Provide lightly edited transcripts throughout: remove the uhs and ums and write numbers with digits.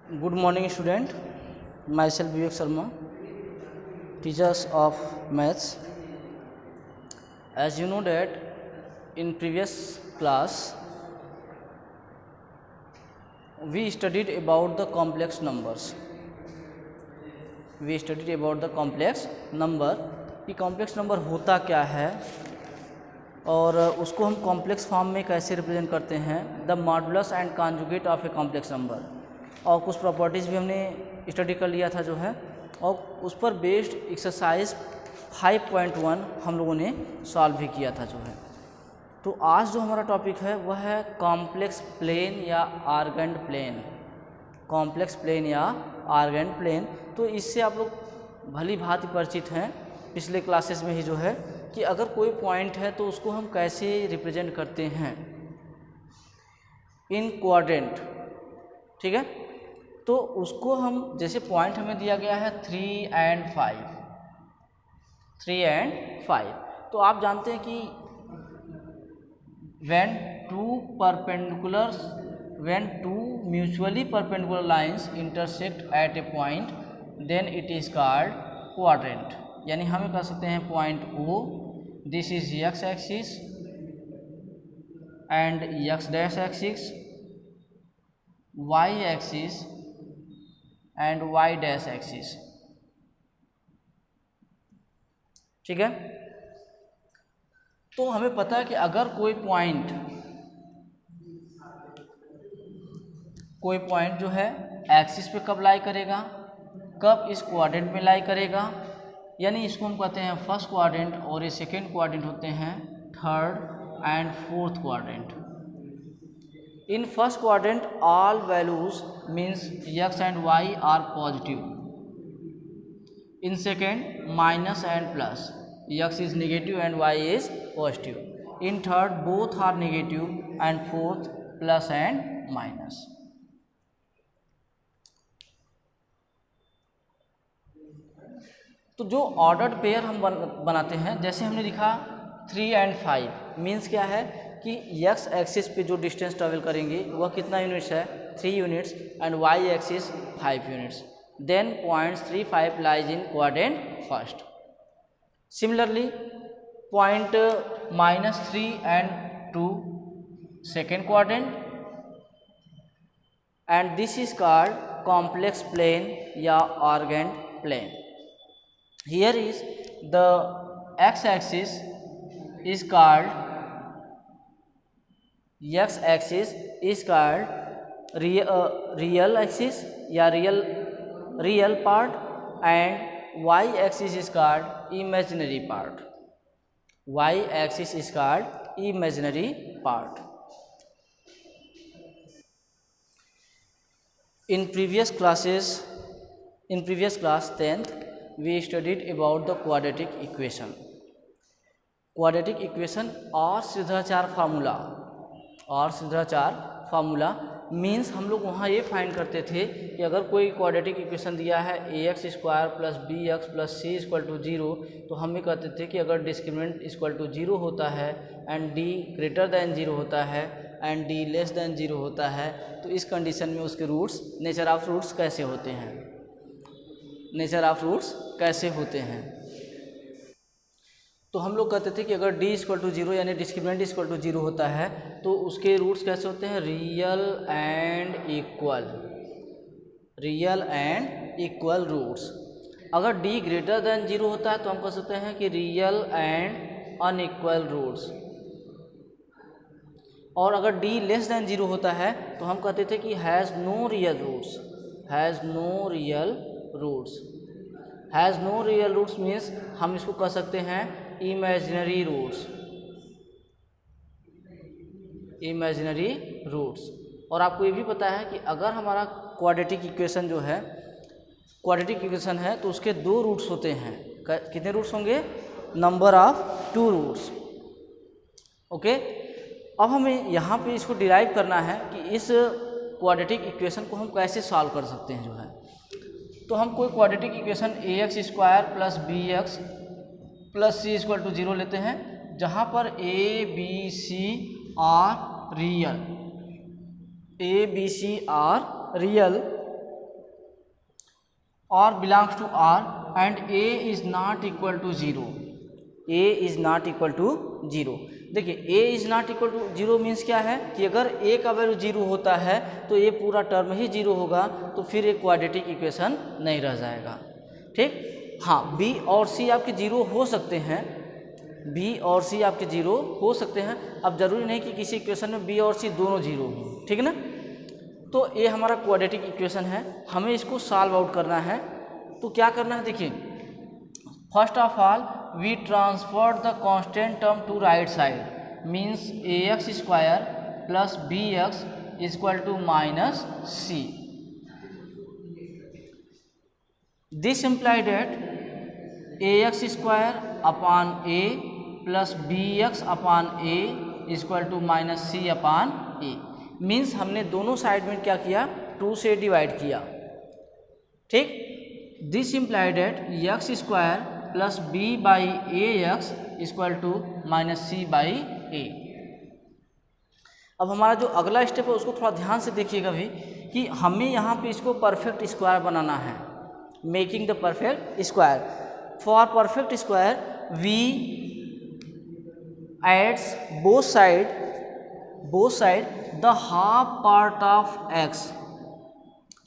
Good morning student, myself Vivek Sharma, teachers of maths. As you know that in previous class we studied about the complex numbers. कि complex number होता क्या है और उसको हम complex form में कैसे रिप्रेजेंट करते हैं, the modulus and conjugate of a complex number, और कुछ प्रॉपर्टीज़ भी हमने स्टडी कर लिया था जो है, और उस पर बेस्ड एक्सरसाइज 5.1 हम लोगों ने सॉल्व भी किया था जो है। तो आज जो हमारा टॉपिक है वह है कॉम्प्लेक्स प्लेन या आर्गेंड प्लेन। कॉम्प्लेक्स प्लेन या आर्गेंड प्लेन, तो इससे आप लोग भली भांति परिचित हैं पिछले क्लासेस में ही जो है, कि अगर कोई पॉइंट है तो उसको हम कैसे रिप्रेजेंट करते हैं इन क्वाड्रेंट। ठीक है, तो उसको हम जैसे पॉइंट हमें दिया गया है 3 and 5, तो आप जानते हैं कि when two mutually perpendicular lines intersect at a point then it is called quadrant। यानी हम कह सकते हैं point O, this is x axis and x dash axis, y axis and y dash axis. ठीक है, तो हमें पता है कि अगर कोई पॉइंट जो है एक्सिस पे कब लाई करेगा, कब इस क्वाड्रेंट में लाई करेगा, यानी इसको हम कहते हैं फर्स्ट क्वाड्रेंट, और ये सेकेंड क्वाड्रेंट होते हैं third and fourth quadrant. In first quadrant all values means x and y are positive, in second minus and plus, x is negative and y is positive, in third both are negative and fourth plus and minus. तो जो ordered pair हम बनाते हैं, जैसे हमने लिखा 3 and 5 means क्या है कि x एक्सिस पे जो डिस्टेंस ट्रेवल करेंगे वह कितना यूनिट्स है, 3 units, and y axis 5 units. Then points 3, 5 lies in quadrant first. Similarly point -3 and 2 second quadrant, and this is called complex plane या Argand plane. Here is the x-axis is called real axis या real part, and y-axis is called imaginary part. Y-axis is called imaginary part. In previous class 10th we studied about the quadratic equation और सिद्धाचार formula means हम लोग वहाँ ये find करते थे कि अगर कोई क्वाड्रेटिक इक्वेशन दिया है ax square plus bx plus c equal to 0, तो हम ये कहते थे कि अगर डिस्क्रिमिनेंट इक्वल टू 0 होता है एंड d ग्रेटर दैन 0 होता है एंड d लेस दैन 0 होता है, तो इस कंडीशन में उसके रूट्स नेचर ऑफ रूट्स कैसे होते हैं। तो हम लोग कहते थे कि अगर d इक्वल टू 0 यानी डिस्क्रिमिनेंट इक्वल टू 0 होता है तो उसके रूट्स कैसे होते हैं, रियल एंड इक्वल रूट्स। अगर d ग्रेटर देन 0 होता है तो हम कह सकते हैं कि रियल एंड अनइक्वल रूट्स, और अगर d लेस देन 0 होता है तो हम कहते थे कि has no real roots means हम इसको कह सकते हैं इमेजिनरी रूट्स। और आपको ये भी पता है कि अगर हमारा क्वाड्रेटिक इक्वेशन है तो उसके 2 रूट्स होते हैं। कितने रूट्स होंगे, नंबर ऑफ 2 रूट्स। ओके, अब हमें यहाँ पे इसको डिराइव करना है कि इस क्वाड्रेटिक इक्वेशन को हम कैसे सॉल्व कर सकते हैं जो है। तो हम कोई quadratic equation ax square plus bx plus c equal to 0 लेते हैं, जहाँ पर a b c are real, और belongs to R and A is not equal to zero, A is not equal to zero. देखिए A is not equal to zero means क्या है कि अगर ए का वैल्यू ज़ीरो होता है तो ये पूरा टर्म ही ज़ीरो होगा, तो फिर एक क्वाड्रेटिक इक्वेशन नहीं रह जाएगा। ठीक, हाँ बी और सी आपके ज़ीरो हो सकते हैं, बी और सी आपके ज़ीरो हो सकते हैं। अब ज़रूरी नहीं कि किसी इक्वेशन में बी और सी दोनों ज़ीरो हों, ठीक है ना। तो ये हमारा क्वाड्रेटिक इक्वेशन है, हमें इसको सॉल्व आउट करना है। तो क्या करना है, देखिए first of all we transfer the constant term to right side means a x square plus b x equal to minus c. This imply that a x square upon a plus b x upon a equal to minus c upon a. Means हमने दोनों side में क्या किया, 2 से divide किया। ठीक, this imply that x square plus B by A X equal to minus C by A. अब हमारा जो अगला स्टेप है उसको थोड़ा ध्यान से देखिएगा भी कि हमें यहाँ पे इसको परफेक्ट स्क्वायर बनाना है, making the perfect square. For perfect square we adds both side the half part of x,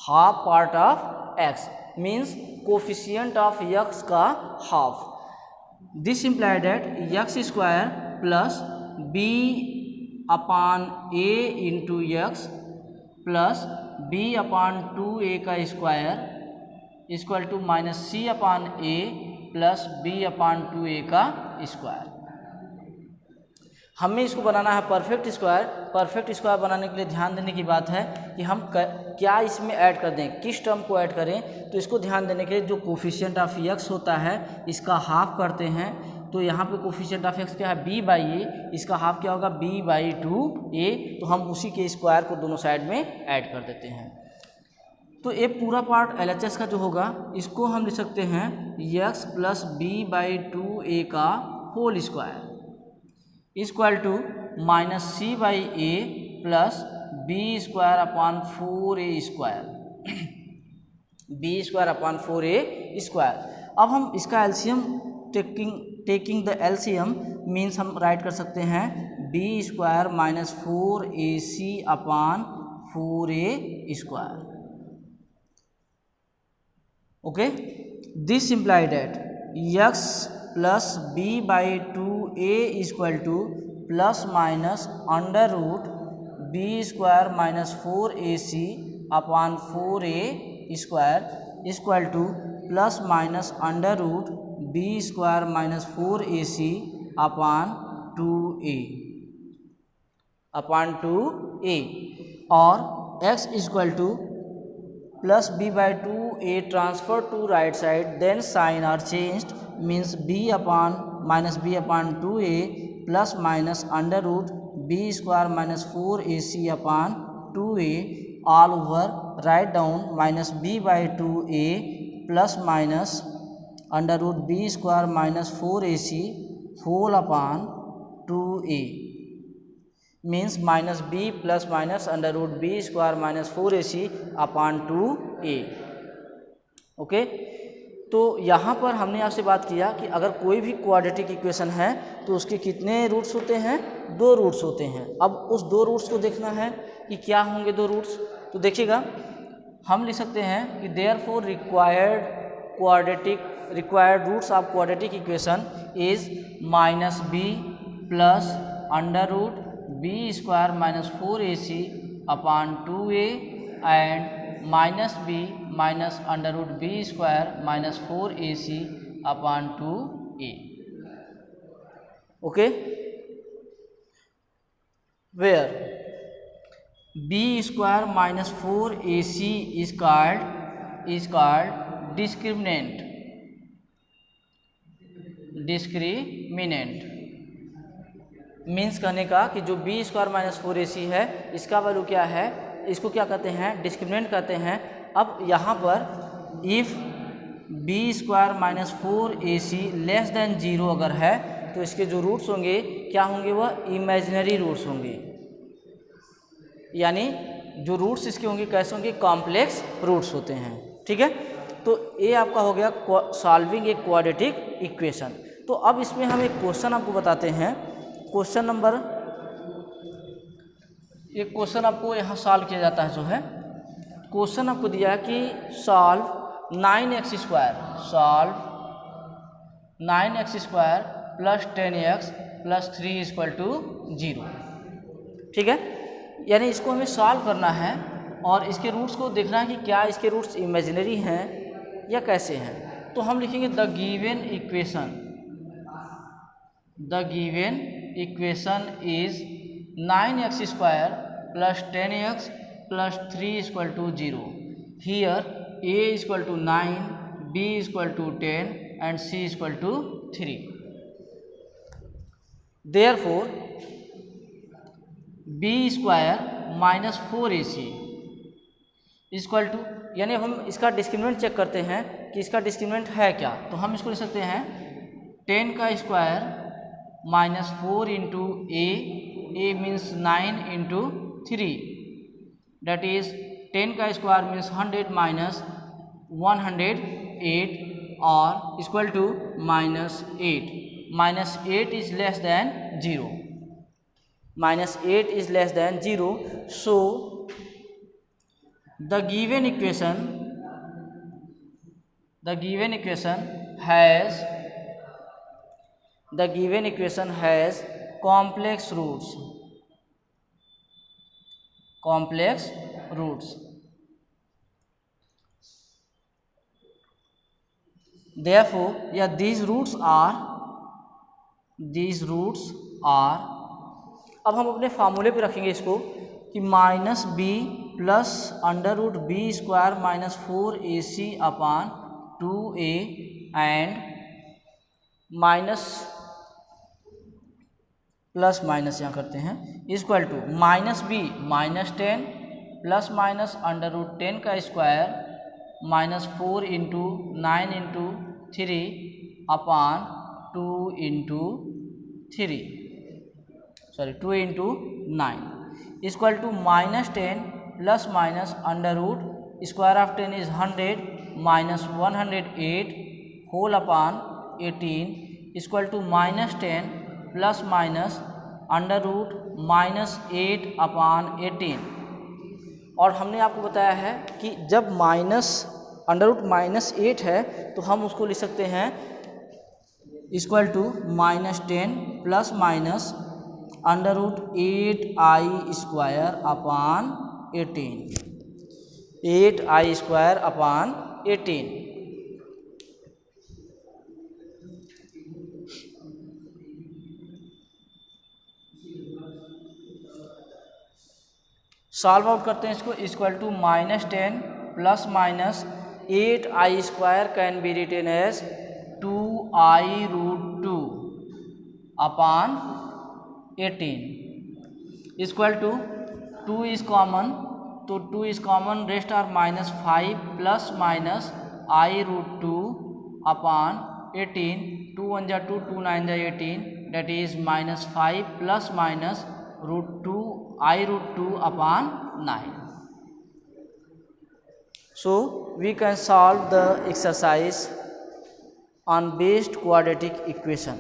half part of x means coefficient of x का half. This imply that x square plus b upon a into x plus b upon 2a का square equal to minus c upon a plus b upon 2a का square. हमें इसको बनाना है perfect square. Perfect square बनाने के लिए ध्यान देने की बात है कि हम क्या इसमें ऐड कर दें, किस टर्म को ऐड करें। तो इसको ध्यान देने के लिए जो कोफिशिएंट ऑफ एक्स होता है इसका हाफ करते हैं। तो यहाँ पे कोफिशिएंट ऑफ एक्स क्या है, b बाई ए, इसका हाफ क्या होगा b बाई 2a। तो हम उसी के स्क्वायर को दोनों साइड में ऐड कर देते हैं। तो ये पूरा पार्ट LHS का जो होगा इसको हम लिख सकते हैं x plus B by 2a का whole square equal to minus C by a plus b square upon 4a square, b square upon 4a square. अब हम इसका LCM taking the LCM means हम राइट कर सकते हैं b square minus 4ac upon 4a square. Okay, this imply that x plus B by 2a equal to plus minus under root b square minus 4ac upon 4a square equal to plus minus under root b square minus 4ac upon 2a और x equal to plus b by 2a transfer to right side then sign are changed means b upon minus b upon 2a plus minus under root b square minus 4ac upon 2a all over right down minus b by 2a plus minus under root b square minus 4ac whole upon 2a means minus b plus minus under root b square minus 4ac upon 2a। Okay, तो यहाँ पर हमने आपसे बात किया कि अगर कोई भी क्वाड्रेटिक इक्वेशन है तो उसके कितने रूट्स होते हैं, 2 रूट्स होते हैं। अब उस 2 रूट्स को देखना है कि क्या होंगे 2 रूट्स। तो देखिएगा हम लिख सकते हैं कि therefore required roots of quadratic equation is minus b plus under root b square minus 4ac upon 2a and minus b minus under root b square minus 4ac upon 2a। Okay, where b square minus 4ac is called discriminant means कहने का कि जो b square minus 4ac है इसका value क्या है, इसको क्या कहते हैं, डिस्क्रिमिनेंट कहते हैं। अब यहाँ पर if b square minus 4ac less than 0 अगर है तो इसके जो रूट्स होंगे क्या होंगे, वह इमेजिनरी रूट्स होंगे। यानी जो रूट्स इसके होंगे कैसे होंगे, कॉम्प्लेक्स रूट्स होते हैं। ठीक है, तो ये आपका हो गया सॉल्विंग ए क्वाड्रेटिक इक्वेशन। तो अब इसमें हम एक क्वेश्चन आपको बताते हैं। क्वेश्चन नंबर, एक क्वेश्चन आपको यहाँ सॉल्व किया जाता है जो है, क्वेश्चन आपको दिया है कि solve 9x square, solve 9x square plus 10x plus 3 equal to 0। ठीक है, यानी इसको हमें सॉल्व करना है और इसके रूट्स को देखना है कि क्या इसके रूट्स इमेजिनरी हैं या कैसे हैं। तो हम लिखेंगे the given equation is 9x square plus 10x plus 3 equal to 0। Here a equal to 9, b equal to 10 and c equal to 3। Therefore b square minus 4ac equal to, यानी अब हम इसका डिस्क्रिमिनेंट चेक करते हैं कि इसका discriminant है क्या। तो हम इसको लिख सकते हैं 10 का square minus 4 into A means 9 into 3, that is 10 का स्क्वायर मीन्स 100 माइनस 108 और equal to minus 8। Minus 8 is less than 0, minus 8 is less than 0। So the given equation has complex roots. Therefore, yeah, these roots are, अब हम अपने फार्मूले पे रखेंगे इसको कि minus b plus under root b square minus 4ac upon 2a and minus plus minus यहाँ करते हैं equal to minus b minus 10 plus minus under root 10 का square minus 4 into 9 into 3 upon 2 into 9 equal to minus 10 plus minus under root square of 10 is 100 minus 108 whole upon 18 equal to minus 10 plus minus under root minus 8 अपान 18। और हमने आपको बताया है कि जब minus under root minus 8 है तो हम उसको लिख सकते हैं equal to minus 10 plus minus under root 8i square upon 18, 8i square upon 18। Solve out करते हैं इसको equal to minus 10 plus minus 8i square can be written as 2i root 2 upon 18 equal to 2 is common, तो 2 is common, rest are minus 5 plus minus i root 2 upon 18, 2 1 जा 2, 2 9 जा 18, that is minus 5 plus minus root 2 i root 2 upon 9. So we can solve the exercise on based quadratic equation.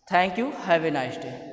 Thank you. Have a nice day.